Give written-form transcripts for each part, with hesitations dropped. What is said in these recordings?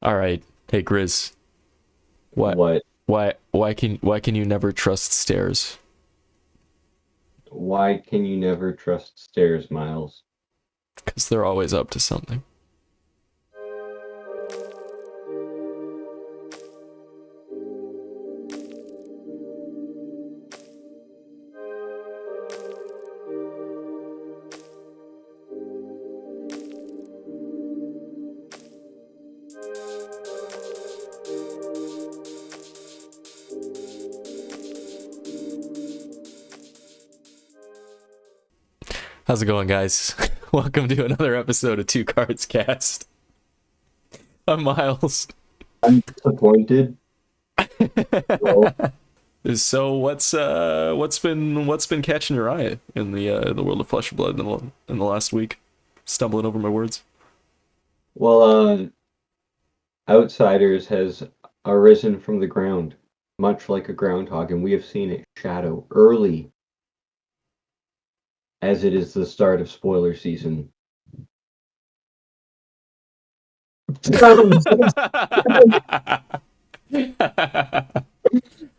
All right. Hey, Grizz. What? What? Why can you never trust stairs? Why can you never trust stairs, Miles? Because they're always up to something. How's it going, guys? Welcome to another episode of Two Cards Cast. I'm Miles. I'm disappointed. Well, So what's been catching your eye in the world of Flesh and Blood in the last week? Stumbling over my words. well, Outsiders has arisen from the ground, much like a groundhog, and we have seen it shadow early, as it is the start of spoiler season.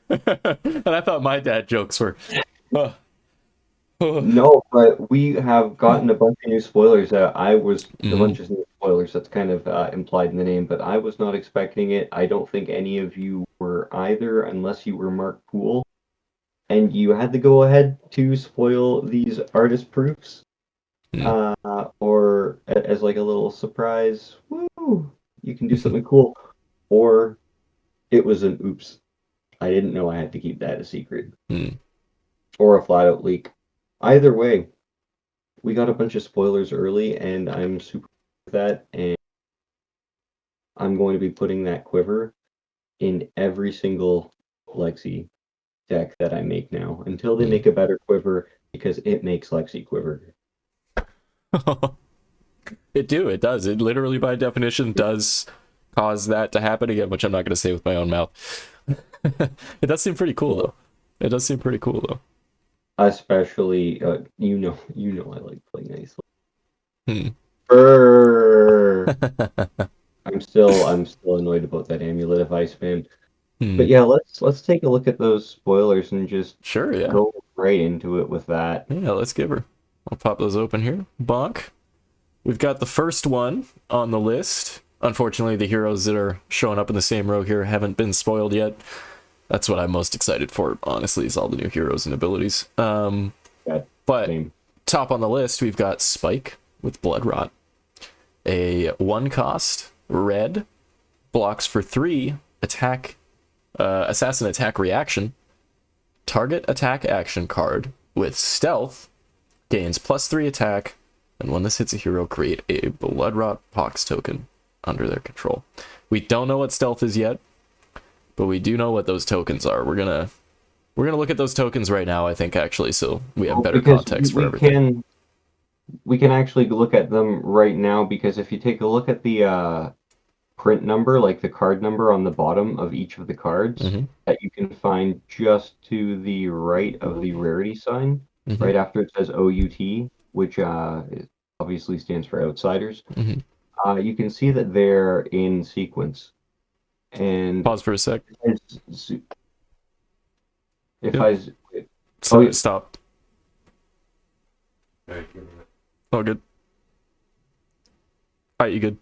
And I thought my dad jokes were. Oh, oh. No, but we have gotten a bunch of new spoilers. A Mm, bunch of new spoilers. That's kind of implied in the name, but I was not expecting it. I don't think any of you were either, unless you were Mark Poole. And you had to go ahead to spoil these artist proofs, mm. or as like a little surprise. Woo! You can do something cool, or it was an oops. I didn't know I had to keep that a secret, Mm. or a flat out leak. Either way, we got a bunch of spoilers early, and I'm super with that. And I'm going to be putting that quiver in every single Lexi deck that I make now until they Mm. make a better quiver because it makes Lexi quiver. It does. It literally, by definition, does cause that to happen again, which I'm not going to say with my own mouth. It does seem pretty cool, though. It does seem pretty cool, though. Especially, I like playing nicely. Hmm. Brrr. I'm still annoyed about that amulet of ice man. Hmm. But yeah, let's take a look at those spoilers and just Sure, yeah. go right into it with that. Yeah, let's give her. I'll pop those open here. Bonk. We've got the first one on the list. Unfortunately, the heroes that are showing up in the same row here haven't been spoiled yet. That's what I'm most excited for, honestly, is all the new heroes and abilities. That But same. top on the list, we've got Spike with Blood Rot. A one cost, red, blocks for 3, attack, assassin attack reaction, target attack action card with stealth, gains +3 attack, and when this hits a hero, create a Blood Rot Pox token under their control. We don't know what stealth is yet, but we do know what those tokens are. We're gonna look at those tokens right now, I think, actually, so we have Well, better because context for we everything. can actually look at them right now because if you take a look at the print number, like the card number on the bottom of each of the cards, Mm-hmm. that you can find just to the right of the rarity sign, Mm-hmm. right after it says OUT, which obviously stands for Outsiders. Mm-hmm. You can see that they're in sequence. And Pause for a sec. if Yep. I, oh Sorry, yeah, stop. All good. All right, you good?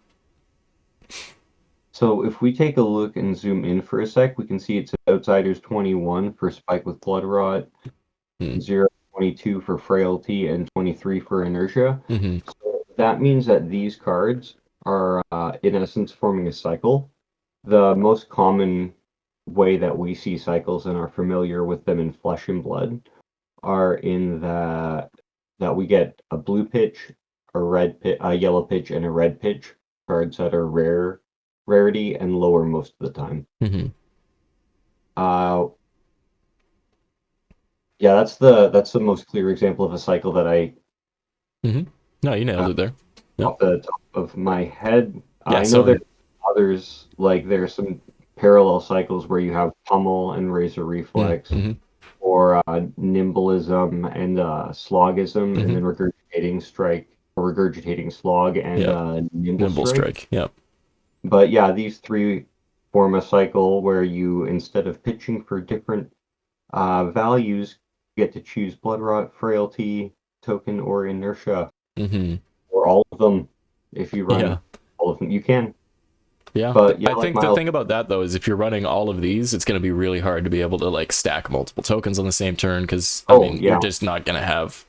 so if we take a look and zoom in for a sec, we can see it's Outsiders 21 for Spike with Blood Rot, Mm. 0, 22 for Frailty, and 23 for Inertia. Mm-hmm. So that means that these cards are, in essence, forming a cycle. The most common way that we see cycles and are familiar with them in Flesh and Blood are in that we get a blue pitch, a yellow pitch, and a red pitch cards that are rarity and lower most of the time. Mm-hmm. Uh, yeah, that's the most clear example of a cycle that I Mm-hmm. No, you nailed uh, it there. Yep. off the top of my head. Yeah, I know so there's others, like there's some parallel cycles where you have pummel and razor reflex, mm-hmm. or nimblism and slogism, and Mm-hmm. then regurgitating strike, or regurgitating slog and Yep. nimble Nimble strike. strike. Yep. But yeah, these three form a cycle where you, instead of pitching for different values, get to choose Blood Rot, Frailty, Token, or Inertia, Mm-hmm. or all of them. If you Yeah. run all of them, you can. Yeah. But yeah, I like think the Miles, thing about that though is if you're running all of these, it's going to be really hard to be able to like stack multiple tokens on the same turn because I oh mean, you're yeah, just not going to have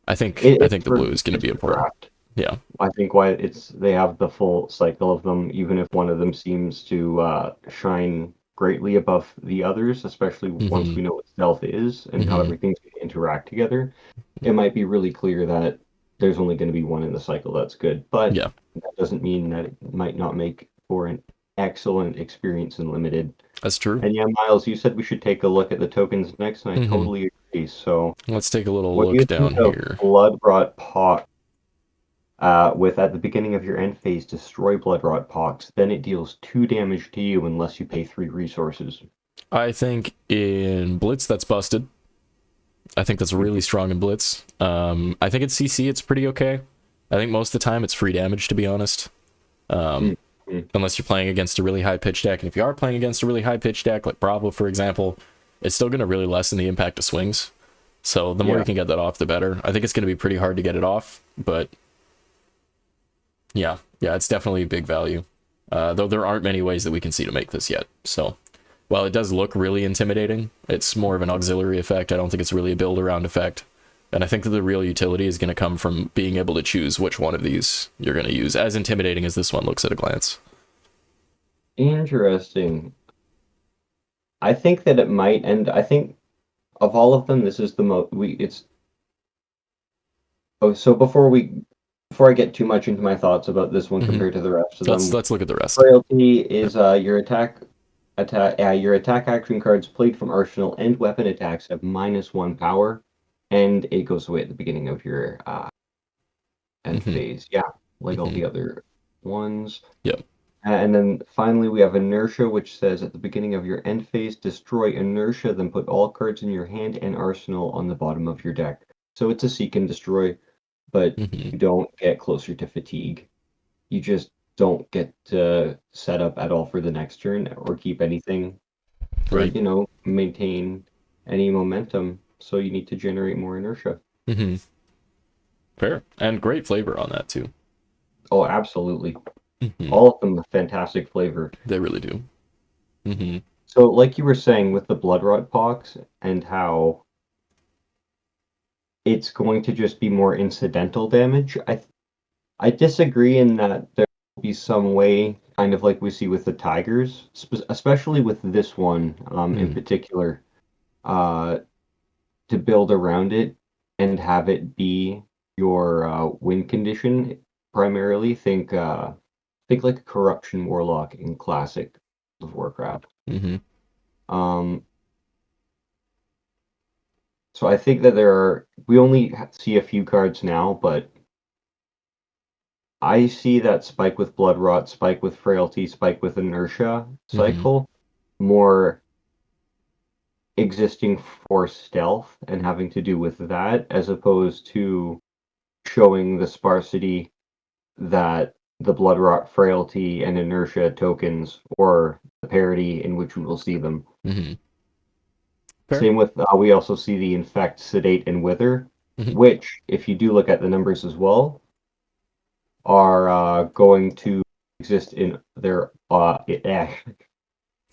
I think the blue is going to it's be for important. draft. Yeah. I think why they have the full cycle of them, even if one of them seems to shine greatly above the others, especially once Mm-hmm. we know what stealth is and how Mm-hmm. everything's going to interact together. It might be really clear that there's only going to be one in the cycle that's good, but Yeah. that doesn't mean that it might not make for an excellent experience in limited. That's true. And yeah, Miles, you said we should take a look at the tokens next, and I Mm-hmm. totally agree. So, Let's take a little what do you look think down of here. Blood Rot Pot? With at the beginning of your end phase, destroy Blood Rot Pox. Then it deals 2 damage to you unless you pay 3 resources. I think in Blitz that's busted. I think that's really strong in Blitz. I think at CC it's pretty okay. I think most of the time it's free damage, to be honest. Mm-hmm. Unless you're playing against a really high pitch deck. And if you are playing against a really high pitch deck, like Bravo, for example, it's still going to really lessen the impact of swings. So the more Yeah. you can get that off, the better. I think it's going to be pretty hard to get it off, but yeah, it's definitely a big value. Though there aren't many ways that we can see to make this yet. So while it does look really intimidating, it's more of an auxiliary effect. I don't think it's really a build around effect. And I think that the real utility is going to come from being able to choose which one of these you're going to use, as intimidating as this one looks at a glance. Interesting. I think that it might, and I think of all of them, this is the most it's oh, so before I get too much into my thoughts about this one Mm-hmm. compared to the rest of Let's them, let's look at the rest. Frailty is your attack action cards played from arsenal and weapon attacks have -1 power, and it goes away at the beginning of your end Mm-hmm. phase. Yeah, like all Mm-hmm. the other ones. Yep. And then finally, we have Inertia, which says at the beginning of your end phase, destroy Inertia, then put all cards in your hand and arsenal on the bottom of your deck. So it's a seek and destroy, but Mm-hmm. you don't get closer to fatigue. You just don't get to set up at all for the next turn or keep anything to, Right. maintain any momentum. So you need to generate more Inertia. Mm-hmm. Fair. And great flavor on that too. Oh, absolutely. Mm-hmm. All of them have fantastic flavor. They really do. Mm-hmm. So, like you were saying with the blood rot pox and how it's going to just be more incidental damage, I disagree in that there will be some way, kind of like we see with the tigers, especially with this one in Mm-hmm. particular, uh, to build around it and have it be your win condition primarily. Think like a corruption warlock in classic of Warcraft. Mm-hmm. Um, So I think that we only see a few cards now, but I see that Spike with Blood Rot, Spike with Frailty, Spike with Inertia Mm-hmm. cycle more existing for stealth and having to do with that, as opposed to showing the sparsity that the Blood Rot, Frailty, and Inertia tokens, or the parity in which we will see them. Mm-hmm. Fair. Same with, we also see the Infect, Sedate, and Wither, Mm-hmm. which, if you do look at the numbers as well, are going to exist in their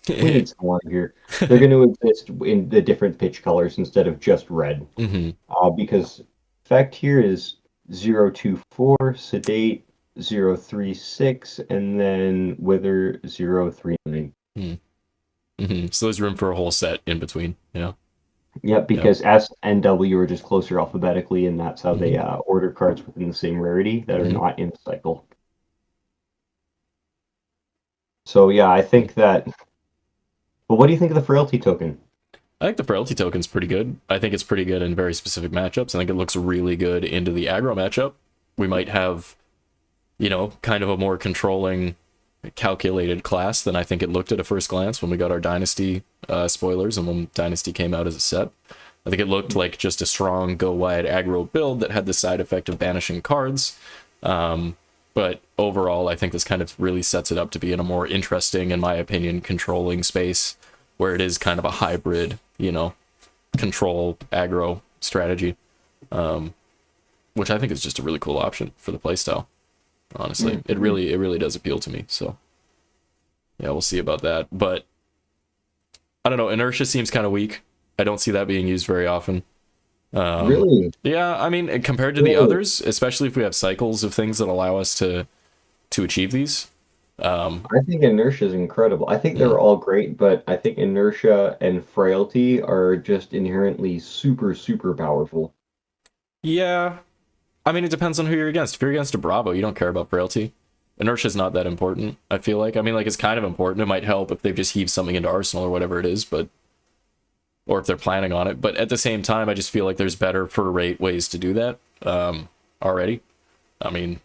we need some water here. They're going to exist in the different pitch colors instead of just red. Mm-hmm. Because effect here is 024, sedate 036, and then wither 039. Mm-hmm. So there's room for a whole set in between. Yeah. Yep, Yep. because S and W are just closer alphabetically, and that's how they Mm-hmm. order cards within the same rarity that are Mm-hmm. not in the cycle. So yeah, I think that. But what do you think of the frailty token? I think the frailty token's pretty good. I think it's pretty good in very specific matchups. I think it looks really good into the aggro matchup. We might have, kind of a more controlling, calculated class than I think it looked at a first glance when we got our Dynasty spoilers and when Dynasty came out as a set. I think it looked like just a strong go wide aggro build that had the side effect of banishing cards. But overall, I think this kind of really sets it up to be in a more interesting, in my opinion, controlling space where it is kind of a hybrid, control aggro strategy, which I think is just a really cool option for the playstyle. Honestly, it really does appeal to me. So yeah, we'll see about that. But I don't know. Inertia seems kind of weak. I don't see that being used very often. Really? Yeah, I mean, compared to the others, especially if we have cycles of things that allow us to achieve these. I think inertia is incredible. I think they're all great, but I think inertia and frailty are just inherently super, super powerful. Yeah, I mean, it depends on who you're against. If you're against a Bravo, you don't care about frailty. Inertia's not that important, I feel like. I mean, like, it's kind of important. It might help if they've just heaved something into Arsenal or whatever it is, or if they're planning on it. But at the same time, I just feel like there's better per rate ways to do that already. I mean,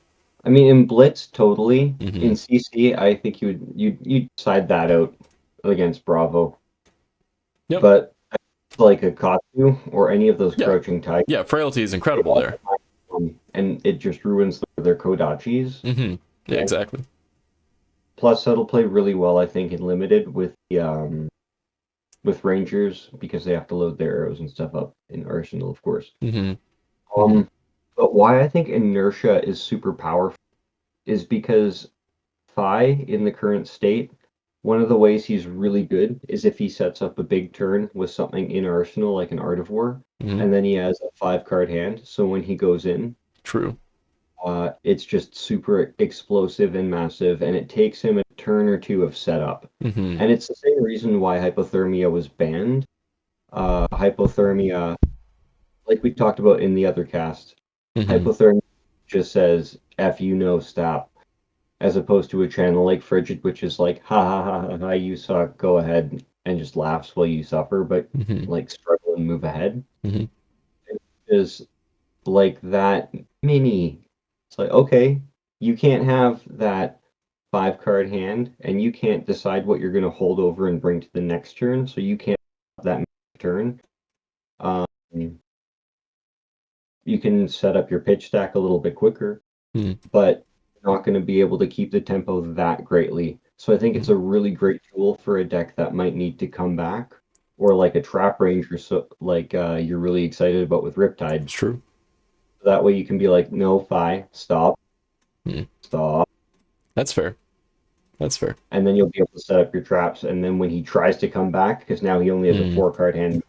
in Blitz, totally. In CC, I think you'd side that out against Bravo. Yep. But like a Katsu or any of those crouching tigers. Yeah, frailty is incredible there. And it just ruins their Kodachis. Yeah, exactly. Plus, that'll play really well, I think, in limited with with Rangers because they have to load their arrows and stuff up in Arsenal, of course. But why I think inertia is super powerful is because Phi in the current state, one of the ways he's really good is if he sets up a big turn with something in Arsenal, like an Art of War, and then he has a 5-card hand. So when he goes in, true, it's just super explosive and massive, and it takes him a turn or two of setup. And it's the same reason why Hypothermia was banned. Hypothermia, like we talked about in the other cast, Hypothermia just says, F you, no, stop. As opposed to a channel like Frigid, which is like, ha ha ha ha, ha you suck, go ahead, and just laughs while you suffer, but like struggle and move ahead. It is like that mini. It's like, okay, you can't have that 5-card hand, and you can't decide what you're going to hold over and bring to the next turn, so you can't have that turn. You can set up your pitch stack a little bit quicker, but not going to be able to keep the tempo that greatly. So I think it's a really great tool for a deck that might need to come back, or like a Trap Ranger, so like you're really excited about with Riptide. It's true. That way you can be like, no, Phi, stop, stop. That's fair. That's fair. And then you'll be able to set up your traps, and then when he tries to come back, because now he only has a 4-card hand,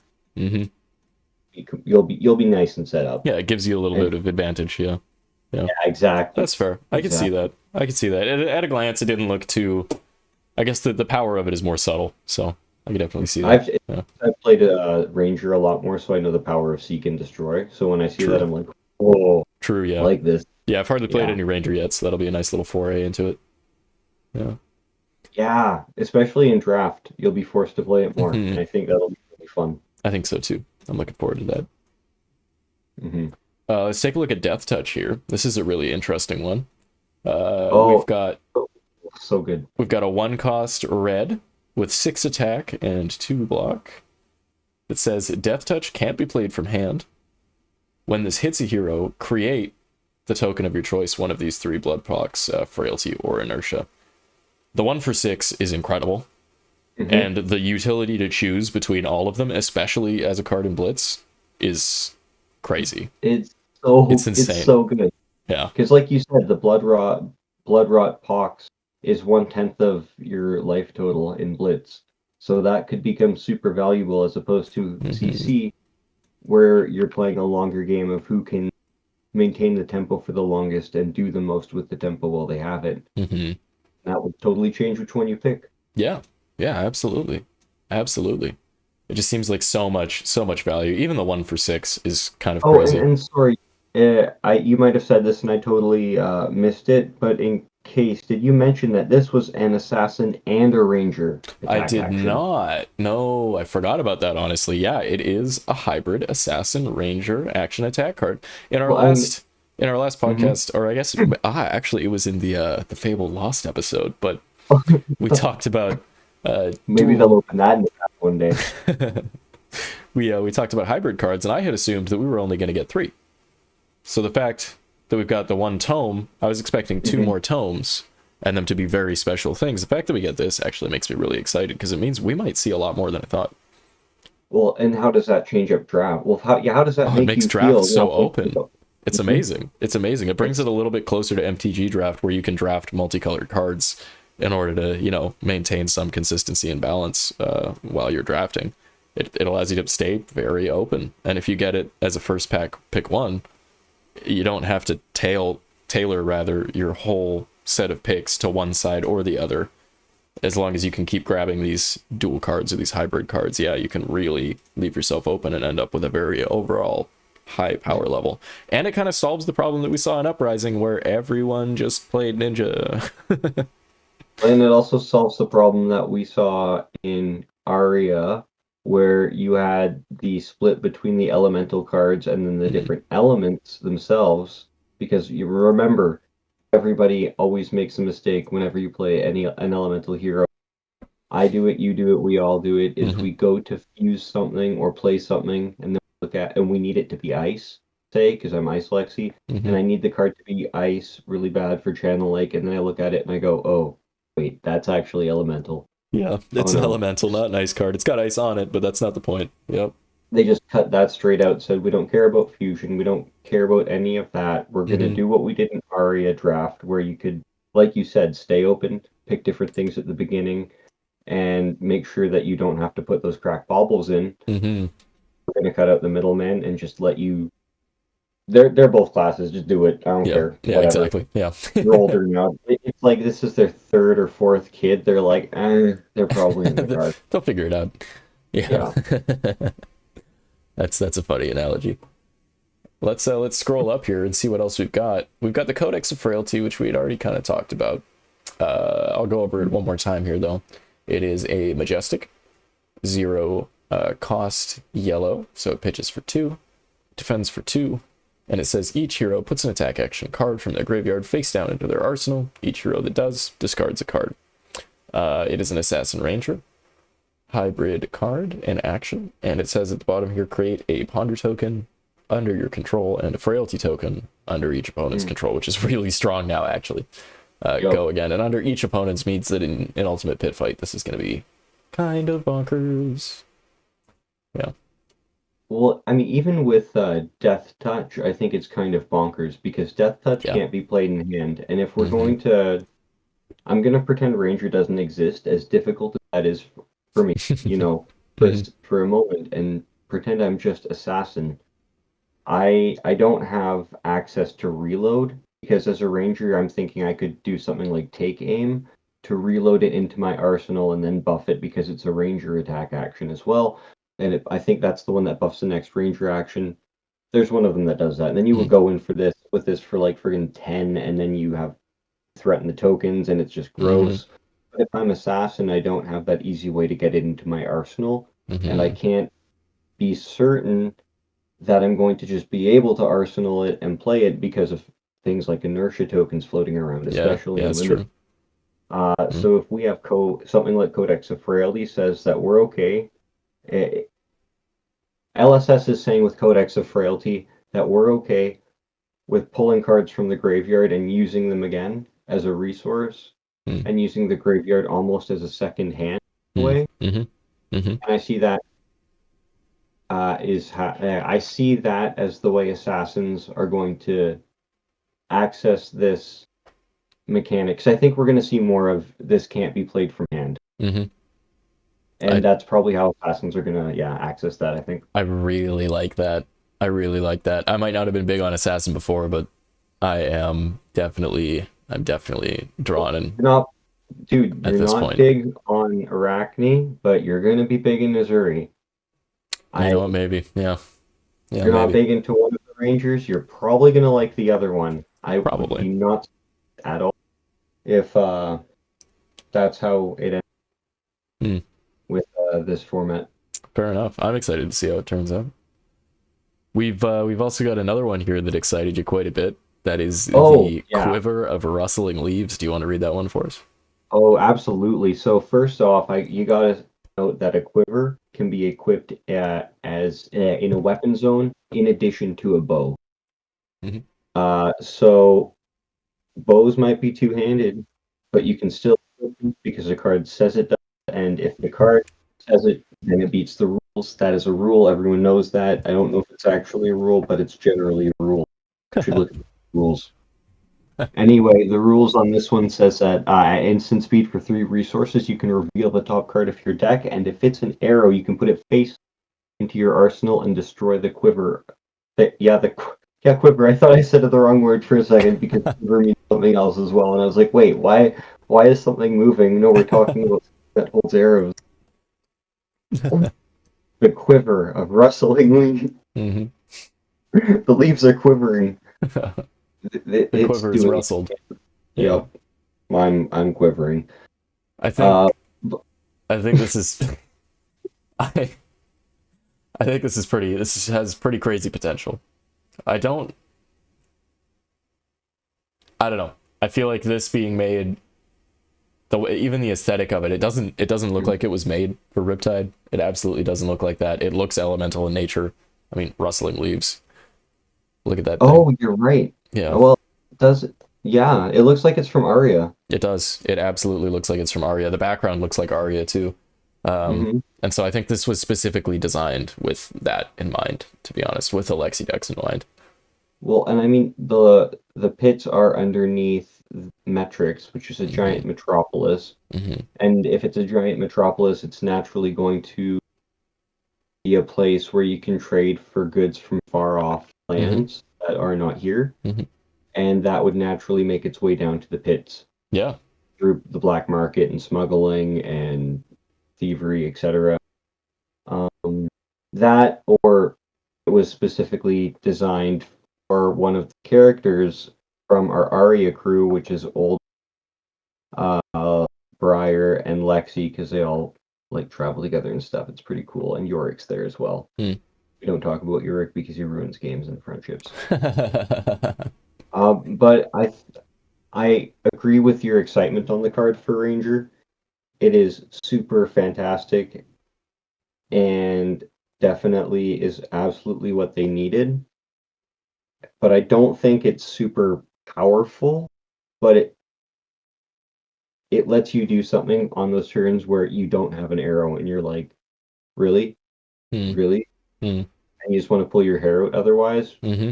you'll be nice and set up. Yeah, it gives you a little bit of advantage. Yeah, exactly. That's fair. I can see that. I can see that. At a glance, it didn't look too. I guess the power of it is more subtle, so I can definitely see that. I've played a Ranger a lot more, so I know the power of Seek and Destroy. So when I see that, I'm like, whoa. True, yeah. I like this. Yeah, I've hardly played any Ranger yet, so that'll be a nice little foray into it. Yeah. Yeah, especially in draft, you'll be forced to play it more, and I think that'll be really fun. I think so too. I'm looking forward to that. Let's take a look at Death Touch here. This is a really interesting one. We've got so good. We've got a 1-cost red with 6 attack and 2 block. It says Death Touch can't be played from hand. When this hits a hero, create the token of your choice, one of these 3 blood blocks, frailty or inertia. The 1 for 6 is incredible. And the utility to choose between all of them, especially as a card in Blitz, is crazy. It's insane. It's so good. Yeah. Because like you said, the blood rot pox is 1/10 of your life total in Blitz. So that could become super valuable as opposed to CC, where you're playing a longer game of who can maintain the tempo for the longest and do the most with the tempo while they have it. That would totally change which one you pick. Yeah, absolutely. Absolutely. It just seems like so much value. Even the 1 for 6 is kind of crazy. And sorry, you might have said this and I totally missed it, but in case, did you mention that this was an assassin and a ranger? I did not. No, I forgot about that, honestly. Yeah, it is a hybrid assassin ranger action attack card. In our last podcast, or I guess actually it was in the Fable Lost episode, but we talked about maybe they'll open that in the back one day. We talked about hybrid cards, and I had assumed that we were only going to get 3. So the fact that we've got the one tome. I was expecting two more tomes and them to be very special things. The fact that we get this actually makes me really excited because it means we might see a lot more than I thought. Well, and how does that change up draft? Well, how does that Oh, it make makes you draft feel? so open. It's Mhm. amazing. It's amazing. It brings it a little bit closer to MTG draft where you can draft multicolored cards in order to, you know, maintain some consistency and balance while you're drafting. It allows you to stay very open. And if you get it as a first pack, pick one, you don't have to tailor rather your whole set of picks to one side or the other. As long as you can keep grabbing these dual cards or these hybrid cards, yeah, you can really leave yourself open and end up with a very overall high power level. And it kind of solves the problem that we saw in Uprising where everyone just played Ninja. And it also solves the problem that we saw in Aria, where you had the split between the elemental cards and then the different elements themselves. Because you remember, everybody always makes a mistake whenever you play an elemental hero. I do it, you do it, we all do it. Is we go to fuse something or play something, and then look at, and we need it to be ice, say, because I'm ice Lexi, and I need the card to be ice really bad for Channel Lake, and then I look at it and I go, oh, wait, that's actually elemental. Yeah, it's Oh an no. elemental, not an ice card. It's got ice on it, but that's not the point. Yep. They just cut that straight out, said we don't care about fusion, we don't care about any of that. We're gonna do what we did in Aria draft, where you could, like you said, stay open, pick different things at the beginning, and make sure that you don't have to put those cracked baubles in. We're gonna cut out the middleman and just let you. They're both classes. Just do it. I don't care. Yeah, Whatever. exactly. Yeah. You're older now. It's like this is their third or fourth kid. They're like, they're probably in the card. They'll figure it out. Yeah. That's a funny analogy. Let's scroll up here and see what else we've got. We've got the Codex of Frailty, which we had already kind of talked about. I'll go over it one more time here, though. It is a Majestic, 0 cost yellow, so it pitches for 2, defends for 2, and it says each hero puts an attack action card from their graveyard face down into their arsenal. Each hero that does discards a card. It is an Assassin Ranger hybrid card in action, and it says at the bottom here, create a Ponder token under your control and a Frailty token under each opponent's control, which is really strong now, actually. Go again, and under each opponent's means that in an Ultimate Pit fight, this is going to be kind of bonkers. Yeah. Well, I mean, even with Death Touch, I think it's kind of bonkers because Death Touch can't be played in hand, and if we're going to, I'm going to pretend Ranger doesn't exist, as difficult as that is for me, you know, just for a moment, and pretend I'm just Assassin. I don't have access to reload because as a Ranger, I'm thinking I could do something like take aim to reload it into my arsenal and then buff it because it's a Ranger attack action as well. And I think that's the one that buffs the next Ranger action. There's one of them that does that. And then you would go in for this with this for like friggin' 10, and then you have threaten the tokens, and it's just gross. But if I'm Assassin, I don't have that easy way to get it into my arsenal, and I can't be certain that I'm going to just be able to arsenal it and play it because of things like inertia tokens floating around, especially in that's limited. true. So if we have something like Codex of Frailty says that we're okay, LSS is saying with Codex of Frailty that we're okay with pulling cards from the graveyard and using them again as a resource and using the graveyard almost as a second hand way. And I see that I see that as the way Assassins are going to access this mechanic. Because I think we're going to see more of this can't be played from hand. And that's probably how Assassins are going to, access that, I think. I really like that. I might not have been big on Assassin before, but I'm definitely drawn in. You're not big on Arachne, but you're going to be big in Missouri. You know what, maybe. Yeah, you're not big into one of the Rangers, you're probably going to like the other one. I would be not at all if that's how it ends with this format. Fair enough. I'm excited to see how it turns out. We've also got another one here that excited you quite a bit. That is the Quiver of Rustling Leaves. Do you want to read that one for us? Oh, absolutely. So first off, you gotta note that a quiver can be equipped as in a weapon zone in addition to a bow. So bows might be two-handed, but you can still because the card says it does. And if the card says it, then it beats the rules. That is a rule. Everyone knows that. I don't know if it's actually a rule, but it's generally a rule. You should look at the rules. Anyway, the rules on this one says that at instant speed for 3 resources, you can reveal the top card of your deck, and if it's an arrow, you can put it face into your arsenal and destroy the quiver. Quiver. I thought I said the wrong word for a second because quiver means something else as well, and I was like, wait, why? Why is something moving? No, we're talking about that holds arrows. The quiver of rustling leaves. Mm-hmm. The leaves are quivering. The It's quiver is doing. rustled. Yeah. Yep, I'm quivering. I Uh, think I think this is I I think this is pretty this has pretty crazy potential. I don't I don't know. I feel like this being made the way, even the aesthetic of it, it doesn't look like it was made for Riptide. It absolutely doesn't look like that. It looks elemental in nature. I mean, rustling leaves. Look at that thing. oh, you're right. Yeah, Well, does it? Yeah, it looks like it's from Aria. it does. It absolutely looks like it's from Arya. The background looks like Arya too. Hmm. And so I think this was specifically designed with that in mind, to be honest, with Alexi decks in mind. Well, and I mean the pits are underneath Metrix, which is a Hmm. giant metropolis. Hmm. And if it's a giant metropolis, it's naturally going to be a place where you can trade for goods from far off Hmm. lands that are not here, Hmm. and that would naturally make its way down to the pits Yeah. through the black market and smuggling and thievery, etc. Um, that or it was specifically designed for one of the characters from our Aria crew, which is old Briar and Lexi, because they all like travel together and stuff. It's pretty cool, and Yorick's there as well. Hmm. We don't talk about Yorick because he ruins games and friendships. But I agree with your excitement on the card for Ranger. It is super fantastic and definitely is absolutely what they needed. But I don't think it's super powerful. But it lets you do something on those turns where you don't have an arrow and you're like, really, Hmm. really, Hmm. and you just want to pull your hair out otherwise. Hmm.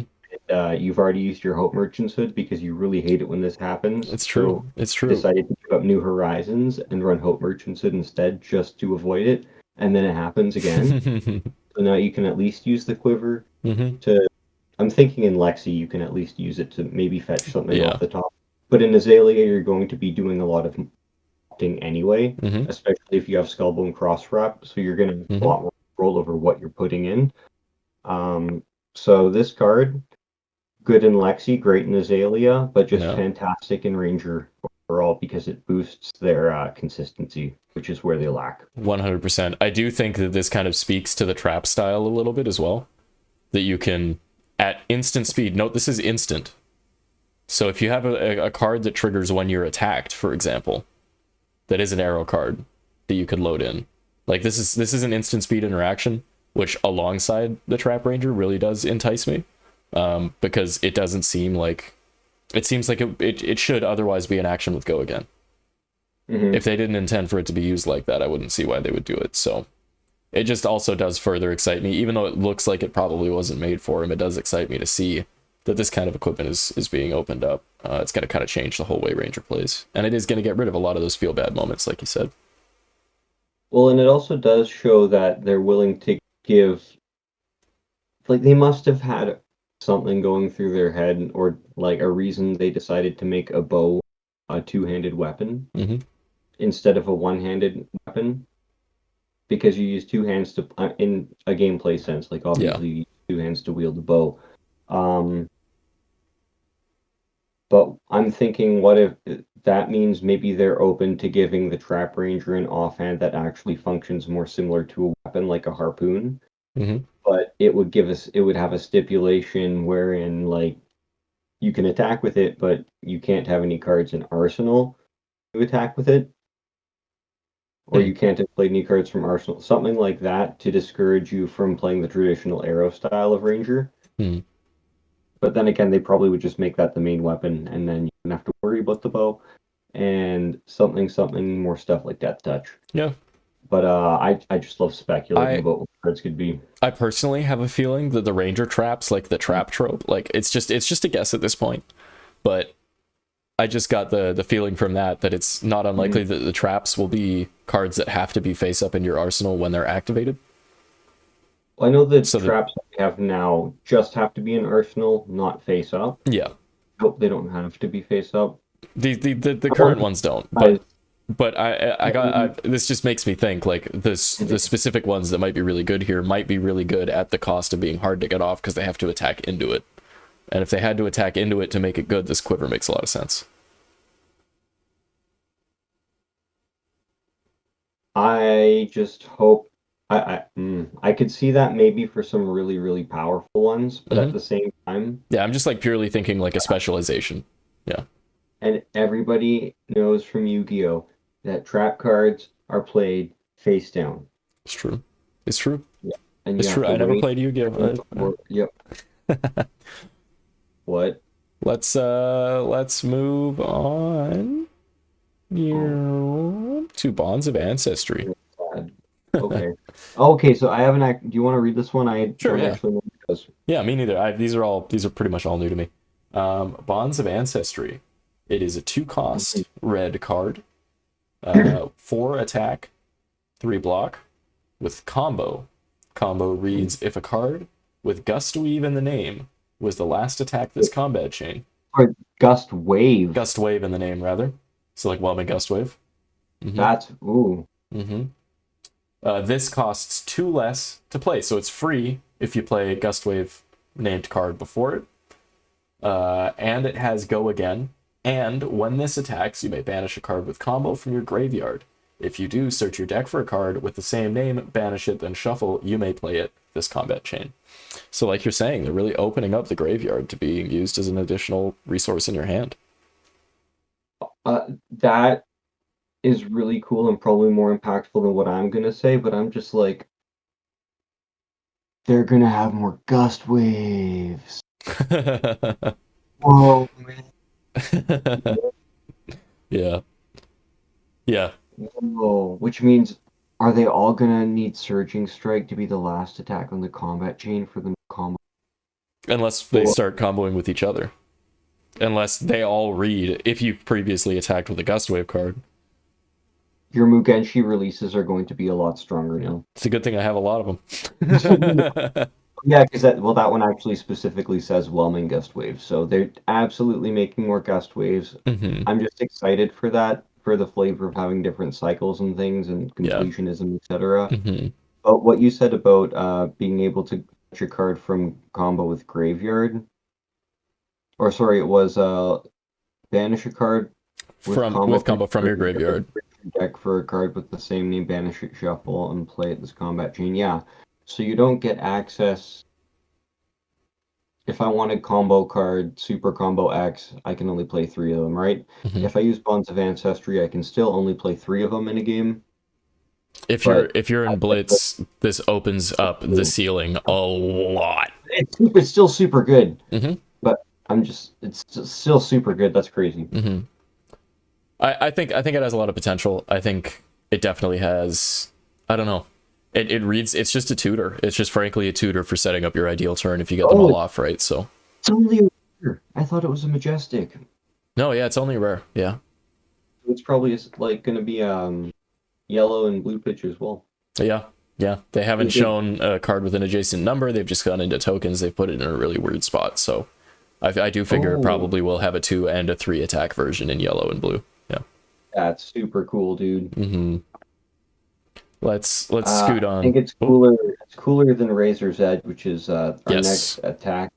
You've already used your Hope Merchant's Hood because you really hate it when this happens. It's true. So It's you true. decided to give up New Horizons and run Hope Merchant's Hood instead just to avoid it. And then it happens again. So now you can at least use the quiver Hmm. to. I'm thinking in Lexi, you can at least use it to maybe fetch something off Yeah. the top. But in Azalea, you're going to be doing a lot of thing anyway, Hmm. especially if you have Skullbone Cross Wrap. So you're going to have a Hmm. lot more control over what you're putting in. So this card, good in Lexi, great in Azalea, but just Yeah. fantastic in Ranger overall because it boosts their consistency, which is where they lack. 100%. I do think that this kind of speaks to the trap style a little bit as well. That you can, at instant speed, note this is instant. So if you have a card that triggers when you're attacked, for example, that is an arrow card that you could load in. Like this is an instant speed interaction, which alongside the Trap Ranger really does entice me, because it doesn't seem like it seems like it should otherwise be an action with go again. Hmm. If they didn't intend for it to be used like that, I wouldn't see why they would do it. So it just also does further excite me, even though it looks like it probably wasn't made for him. It does excite me to see that this kind of equipment is being opened up. It's going to kind of change the whole way Ranger plays, and it is going to get rid of a lot of those feel bad moments, like you said. Well, and it also does show that they're willing to give, like, they must have had something going through their head or like a reason they decided to make a bow a two-handed weapon Hmm. instead of a one-handed weapon because you use two hands to in a gameplay sense, like Yeah. obviously you use two hands to wield the bow. Um, but I'm thinking, what if that means maybe they're open to giving the Trap Ranger an offhand that actually functions more similar to a weapon, like a harpoon, Hmm. but it would have a stipulation wherein like you can attack with it, but you can't have any cards in Arsenal to attack with it, or Hmm. you can't have played any cards from Arsenal, something like that to discourage you from playing the traditional arrow style of Ranger. Hmm. But then again, they probably would just make that the main weapon, and then you don't have to worry about the bow and something more stuff like Death Touch. Yeah. But I just love speculating I about what cards could be. I personally have a feeling that the ranger traps, like the trap trope, like it's just a guess at this point. But I just got the feeling from that it's not unlikely that the traps will be cards that have to be face up in your arsenal when they're activated. Well, I know the So traps that we have now just have to be in arsenal, not face up. yeah, Nope, they don't have to be face up. the current ones don't, I- but this just makes me think like the specific ones that might be really good here might be really good at the cost of being hard to get off because they have to attack into it. And if they had to attack into it to make it good, this quiver makes a lot of sense. I just hope I could see that maybe for some really, really powerful ones, but at the same time, Yeah, I'm just like purely thinking like a specialization. Yeah. and everybody knows from Yu-Gi-Oh that trap cards are played face down. It's true. It's true. Yeah. And It's you true. have to I never wait played Yu-Gi-Oh. Yep. What? Let's move on here to Bonds of Ancestry. Sad. Okay. Okay, so I haven't do you want to read this one? I Sure, don't yeah. actually know what it does. Yeah, me neither. These are pretty much all new to me. Bonds of Ancestry. It is a 2-cost red card. 4 attack, 3 block, with combo. Combo reads, if a card with Gust Weave in the name was the last attack this combat chain. Or Gust Wave. Gust Wave in the name, rather. So like Whelming Gust Wave. That's ooh. This costs 2 less to play, so it's free if you play Gust Wave named card before it. And it has Go Again. And when this attacks, you may banish a card with combo from your graveyard. If you do, search your deck for a card with the same name, banish it, then shuffle. You may play it this combat chain. So like you're saying, they're really opening up the graveyard to being used as an additional resource in your hand. That is really cool and probably more impactful than what I'm gonna say, but I'm just like, they're gonna have more Gust Waves. Whoa, man. Yeah. Yeah. Whoa. Which means, are they all gonna need Surging Strike to be the last attack on the combat chain for them to combo? Unless they start comboing with each other. Unless they all read if you've previously attacked with a Gust Wave card. Your Mugenshi releases are going to be a lot stronger now. It's a good thing I have a lot of them. Yeah, because that one actually specifically says Whelming Gust Waves, so they're absolutely making more Gust Waves. I'm just excited for that, for the flavor of having different cycles and things and completionism, etc. But what you said about being able to get your card from combo with Graveyard, or sorry, it was banish a card with combo from your graveyard. Deck for a card with the same name, banish it, shuffle, and play it this combat chain. Yeah. So you don't get access. If I wanted combo card, super combo X, I can only play 3 of them, right? If I use Bonds of Ancestry, I can still only play 3 of them in a game. If you're in Blitz, this opens up the ceiling a lot. It's still super good. But it's still super good. That's crazy. I think it has a lot of potential. I think it definitely has. I don't know. It reads. It's just a tutor. It's just frankly a tutor for setting up your ideal turn if you get them all off right. So it's only a rare. I thought it was a majestic. No, yeah, it's only rare. Yeah. It's probably like going to be yellow and blue pitch as well. Yeah. They haven't shown a card with an adjacent number. They've just gone into tokens. They've put it in a really weird spot. So I do figure it probably will have a 2 and a 3 attack version in yellow and blue. Yeah. That's super cool, dude. Let's scoot on. I think it's cooler. It's cooler than Razor's Edge, which is our next attack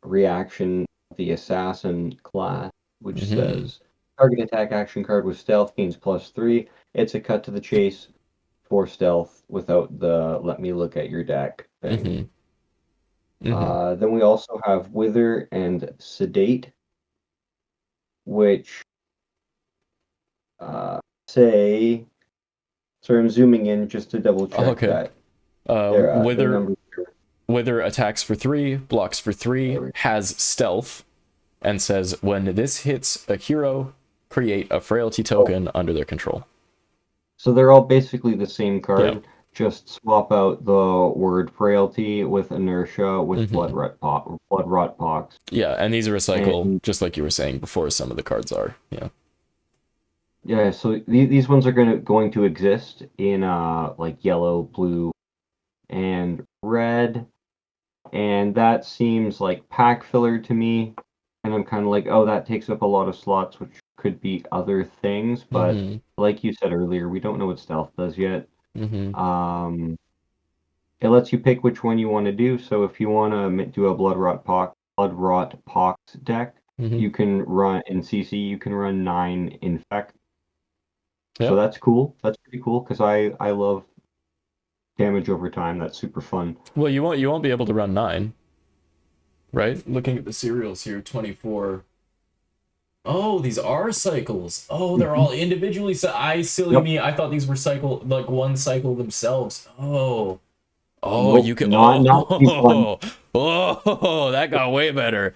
reaction. The Assassin class, which says target attack action card with stealth gains +3. It's a cut to the chase for stealth without the let me look at your deck thing. Then we also have Wither and Sedate, which say. So I'm zooming in just to double check that. Wither Wither attacks for 3, blocks for 3, has stealth, and says when this hits a hero, create a frailty token under their control. So they're all basically the same card. Yeah. Just swap out the word frailty with inertia with blood rot pox. Yeah, and these are a cycle, And just like you were saying before. Some of the cards are. Yeah. yeah, so these ones are going to exist in like yellow, blue, and red, and that seems like pack filler to me. And I'm kind of like, oh, that takes up a lot of slots, which could be other things. But like you said earlier, we don't know what stealth does yet. It lets you pick which one you want to do. So if you want to do a blood rot pox deck, you can run in CC. You can run 9 infect. Yep. So that's cool. That's pretty cool because I love damage over time. That's super fun. Well, you won't be able to run 9, right? Looking at the serials here, 24. Oh, these are cycles. Oh, they're all individually. So me. I thought these were like one cycle themselves. Oh, Nope, you can. Not That got way better.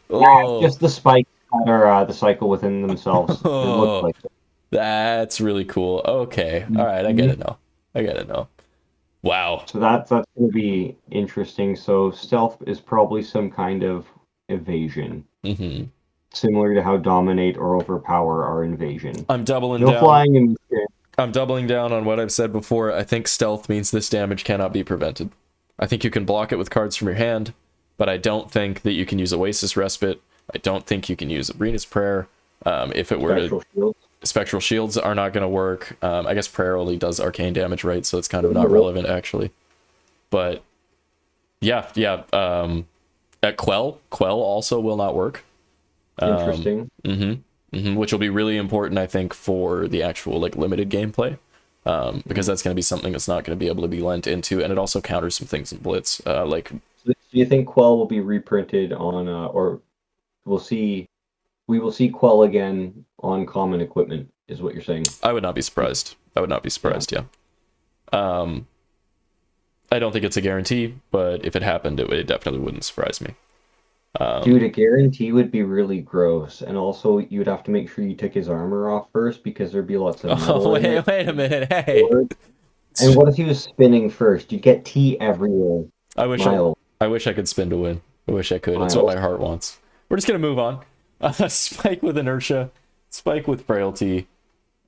Yeah, just the spikes that are the cycle within themselves. It looks like it. That's really cool. Okay, all right, I get it now. Wow. So that's going to be interesting. So stealth is probably some kind of evasion, similar to how dominate or overpower are invasion. I'm doubling no down. Flying in I'm doubling down on what I've said before. I think stealth means this damage cannot be prevented. I think you can block it with cards from your hand, but I don't think that you can use Oasis Respite. I don't think you can use Arena's Prayer. If it were Spectral Shields. Spectral Shields are not going to work. I guess Prayer only does arcane damage, right? So it's kind of not relevant, actually. But yeah. At Quell also will not work. Interesting. Which will be really important, I think, for the actual like limited gameplay, because that's going to be something that's not going to be able to be lent into, and it also counters some things in Blitz. So do you think Quell will be reprinted on, or we will see Quell again on common equipment? Is what you're saying? I would not be surprised. Yeah. I don't think it's a guarantee, but if it happened, it definitely wouldn't surprise me. Dude, a guarantee would be really gross, and also you'd have to make sure you took his armor off first because there'd be lots of metal in it. Wait a minute, hey! And what if he was spinning first? You'd get tea everywhere. I wish I could spin to win. I wish I could. That's what my heart wants. We're just gonna move on. Spike with inertia, spike with frailty,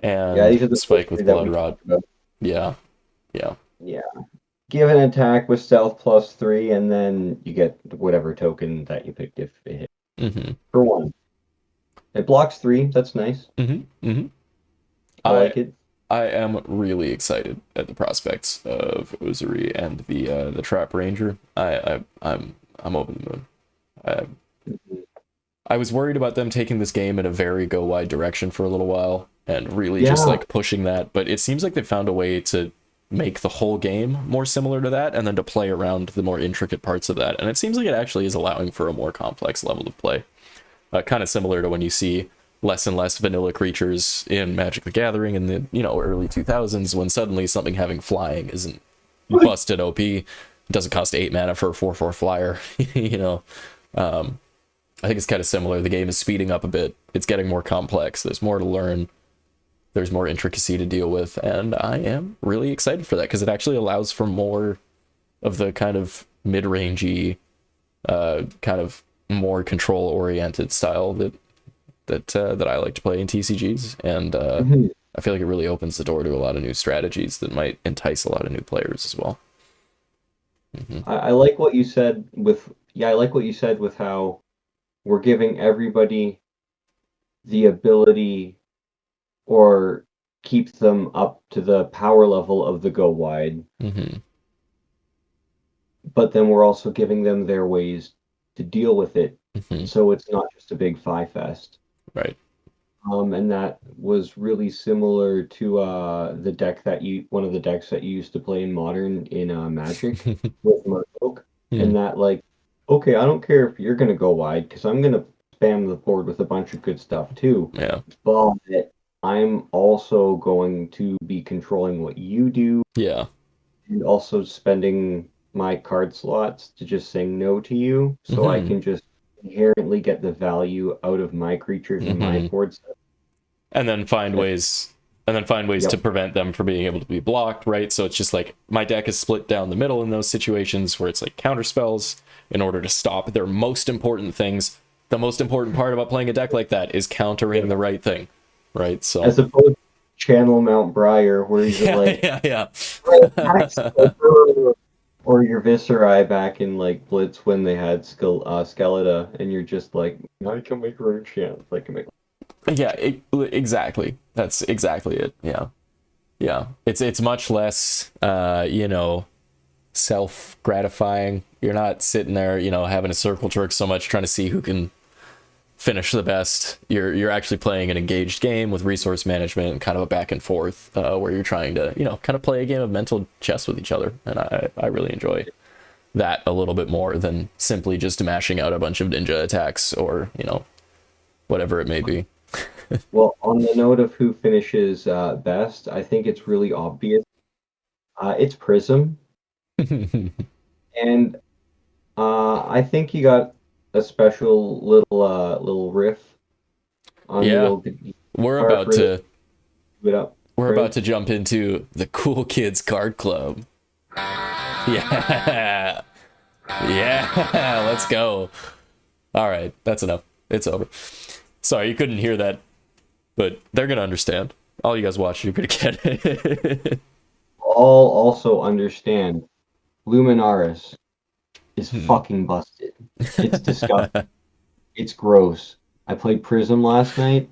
and spike with blood rot. Yeah. Give an attack with stealth +3, and then you get whatever token that you picked if it hit. For 1. It blocks 3. That's nice. I like it. I am really excited at the prospects of Uzuri and the Trap Ranger. I'm over the moon. I was worried about them taking this game in a very go wide direction for a little while and really just like pushing that, but it seems like they found a way to make the whole game more similar to that, and then to play around the more intricate parts of that. And it seems like it actually is allowing for a more complex level of play. Kind of similar to when you see less and less vanilla creatures in Magic the Gathering in the early 2000s, when suddenly something having flying isn't busted OP. It doesn't cost 8 mana for a 4/4 flyer. I think it's kind of similar. The game is speeding up a bit. It's getting more complex. There's more to learn. There's more intricacy to deal with, and I am really excited for that because it actually allows for more of the kind of mid-rangey, kind of more control-oriented style that I like to play in TCGs, and I feel like it really opens the door to a lot of new strategies that might entice a lot of new players as well. I like what you said with how we're giving everybody the ability or keep them up to the power level of the go wide. But then we're also giving them their ways to deal with it. So it's not just a big fi fest. Right. And that was really similar to one of the decks that you used to play in Modern in Magic with Merfolk. And that okay, I don't care if you're gonna go wide because I'm gonna spam the board with a bunch of good stuff too. Yeah. But I'm also going to be controlling what you do. Yeah. And also spending my card slots to just say no to you, so I Hmm. can just inherently get the value out of my creatures in my Hmm. board set. And then find ways to Yep. prevent them from being able to be blocked, right? So it's just like my deck is split down the middle in those situations where it's like counter spells in order to stop their most important things. The most important part about playing a deck like that is countering Yep. the right thing, right? So As opposed to Channel Mount Briar, where you're yeah, like, yeah, attack yeah. Skulker, or your Viscerai back in like Blitz when they had Skeleta, and you're just like, I can make rune chance. I can make. Yeah, exactly. That's exactly it. Yeah. Yeah. It's much less self gratifying. You're not sitting there, having a circle jerk so much trying to see who can finish the best. You're actually playing an engaged game with resource management and kind of a back and forth where you're trying to kind of play a game of mental chess with each other, and I really enjoy that a little bit more than simply just mashing out a bunch of ninja attacks or whatever it may be. Well, on the note of who finishes best, I think it's really obvious. It's Prism, and I think you got a special little riff on the Yeah, old we're guitar about for this. to Give it up, we're about Prince. to jump into the Cool Kids Card Club. Yeah. Yeah, let's go. All right, that's enough. It's over. Sorry, you couldn't hear that, but they're gonna understand. All you guys watch, you're gonna get it. All also understand Luminaris is fucking busted. It's disgusting. It's gross. I played Prism last night,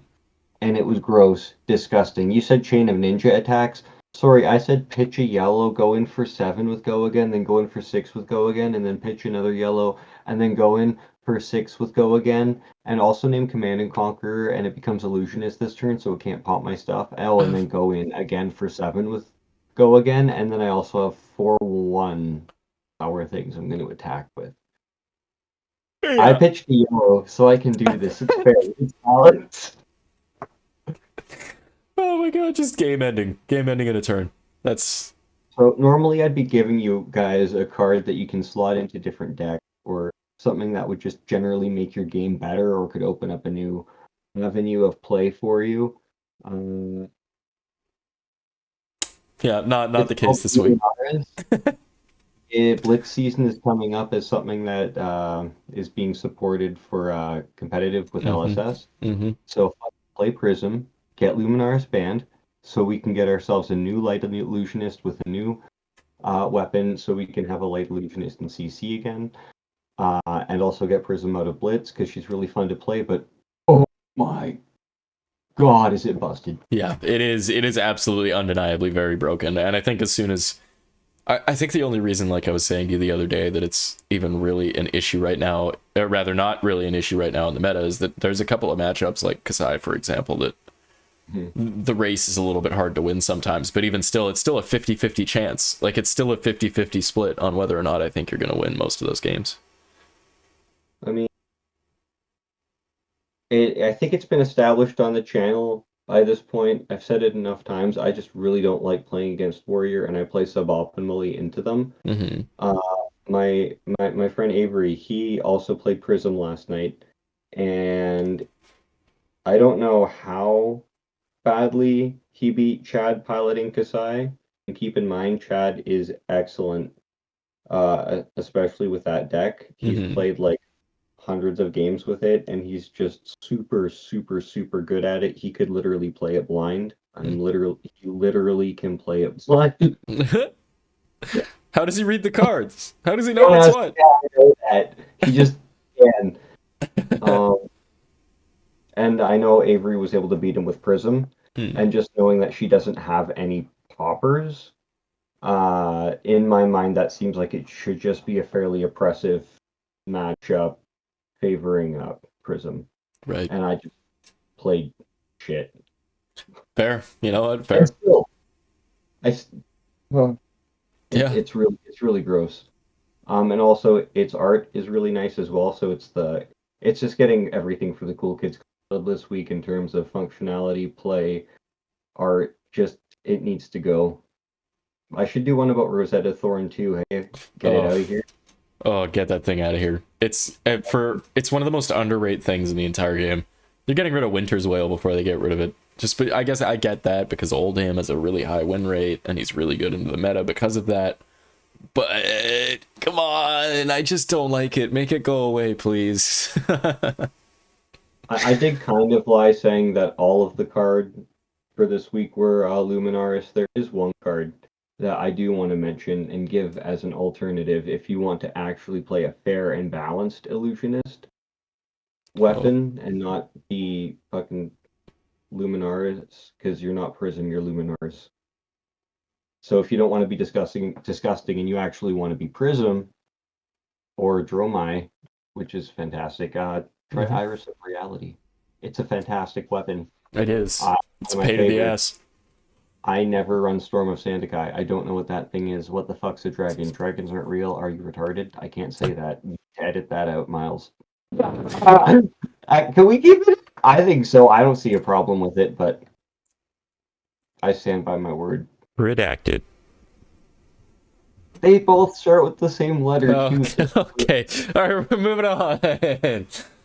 and it was gross, disgusting. You said Chain of Ninja attacks. Sorry, I said pitch a yellow, go in for 7 with go again, then go in for 6 with go again, and then pitch another yellow, and then go in for 6 with go again, and also name Command and Conqueror, and it becomes Illusionist this turn, so it can't pop my stuff. Oh, and then go in again for 7 with go again, and then I also have 4/1 power things I'm going to attack with. I Yeah. pitched the yellow, so I can do this. It's fair. It's balanced. Oh my god, just game ending in a turn. That's So normally I'd be giving you guys a card that you can slot into different decks or something that would just generally make your game better or could open up a new avenue of play for you. Uh, yeah, not it's the called case this week. Luminaris. Blitz season is coming up as something that is being supported for competitive with Mm-hmm. LSS. Mm-hmm. So if I play Prism, get Luminaris banned, so we can get ourselves a new Light Illusionist with a new weapon, so we can have a Light Illusionist in CC again, and also get Prism out of Blitz because she's really fun to play. But oh my god, is it busted? Yeah, it is absolutely undeniably very broken. And I think as soon as I think the only reason, like I was saying to you the other day, that it's even really an issue right now, or rather not really an issue right now in the meta, is that there's a couple of matchups like Kasai, for example, that Mhm. the race is a little bit hard to win sometimes, but even still, it's still a 50-50 chance. Like, it's still a 50-50 split on whether or not I think you're going to win most of those games. I mean, I think it's been established on the channel by this point. I've said it enough times. I just really don't like playing against Warrior, and I play suboptimally into them. Mm-hmm. Uh, my friend Avery, he also played Prism last night, and I don't know how badly he beat Chad piloting Kasai. And keep in mind, Chad is excellent, especially with that deck. He's Mm-hmm. played like hundreds of games with it, and he's just super, super, super good at it. He could literally play it blind. He literally can play it blind. Yeah. How does he read the cards? How does he know Don't what's ask what? me how to know that. He just can. Um, and I know Avery was able to beat him with Prism, Hmm. and just knowing that she doesn't have any poppers, in my mind, that seems like it should just be a fairly oppressive matchup favoring Prism, Right. and I just played shit. Fair. You know what? And Fair. still, I s- well, Yeah. it's really gross. And also its art is really nice as well. So it's just getting everything for the Cool Kids Club this week in terms of functionality, play, art. Just it needs to go. I should do one about Rosetta Thorn too. Hey, get it Oh, out of here. oh, get that thing out of here. It's one of the most underrated things in the entire game. They're getting rid of Winter's Wail before they get rid of it. But I guess I get that because Oldham has a really high win rate and he's really good into the meta because of that. But come on, I just don't like it. Make it go away, please. I did kind of lie saying that all of the cards for this week were Luminaris. There is one card that I do want to mention and give as an alternative if you want to actually play a fair and balanced illusionist weapon and not be fucking Luminaris, because you're not Prism, you're Luminaris. So if you don't want to be disgusting and you actually want to be Prism or Dromai, which is fantastic, try Iris of Reality. It's a fantastic weapon. It is. It's a my pain in the favorite. ass. I never run Storm of Sandakai. I don't know what that thing is. What the fuck's a dragon? Dragons aren't real. Are you retarded? I can't say that. You need to edit that out, Miles. Can we keep it? I think so. I don't see a problem with it, but I stand by my word. Redacted. They both start with the same letter, too. Okay. All right, we're moving on.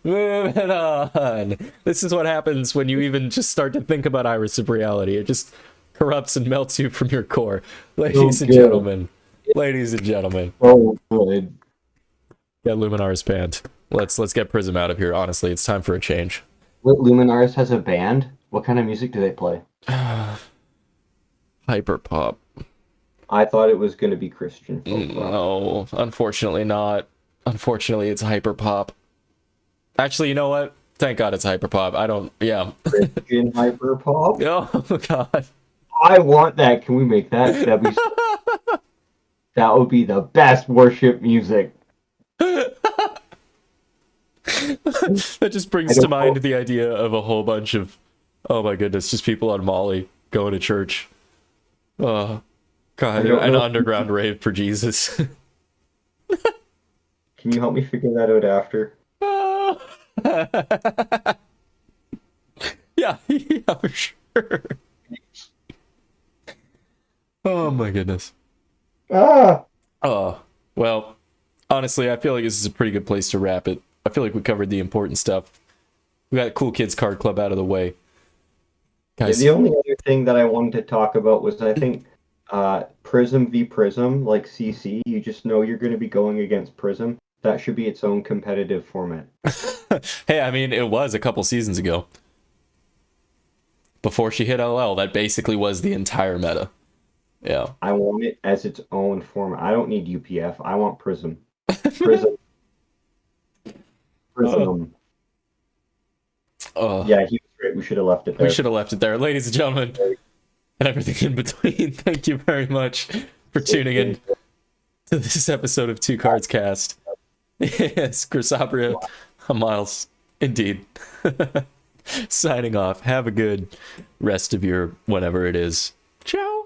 Moving on. This is what happens when you even just start to think about Iris of Reality. It just corrupts and melts you from your core. Ladies and gentlemen. Ladies and gentlemen. Oh, good. Get Luminaris banned. Let's get Prism out of here. Honestly, it's time for a change. What, Luminaris has a band? What kind of music do they play? Hyperpop. I thought it was going to be Christian folk rock. No, unfortunately not. Unfortunately, it's hyperpop. Actually, you know what? Thank God it's hyperpop. I don't. Yeah. Christian hyperpop. Oh God. I want that. Can we make that? That would be the best worship music. That just brings to mind the idea of a whole bunch of, oh my goodness, just people on Molly going to church. Oh, God, an underground rave for Jesus. Can you help me figure that out after? Yeah, for sure. Oh my goodness. Oh, well, honestly, I feel like this is a pretty good place to wrap it. I feel like we covered the important stuff. We got Cool Kids Card Club out of the way. Guys. Yeah, the only other thing that I wanted to talk about was I think Prism v Prism, like CC, you just know you're going to be going against Prism. That should be its own competitive format. Hey, I mean, it was a couple seasons ago. Before she hit LL, that basically was the entire meta. Yeah. I want it as its own format. I don't need UPF. I want Prism. Prism. Prism. Yeah, he was great. We should have left it there. We should have left it there. Ladies and gentlemen, and everything in between, thank you very much for tuning in to this episode of Two Cards Cast. Yes, Griss Miles. Indeed. Signing off. Have a good rest of your whenever it is. Ciao.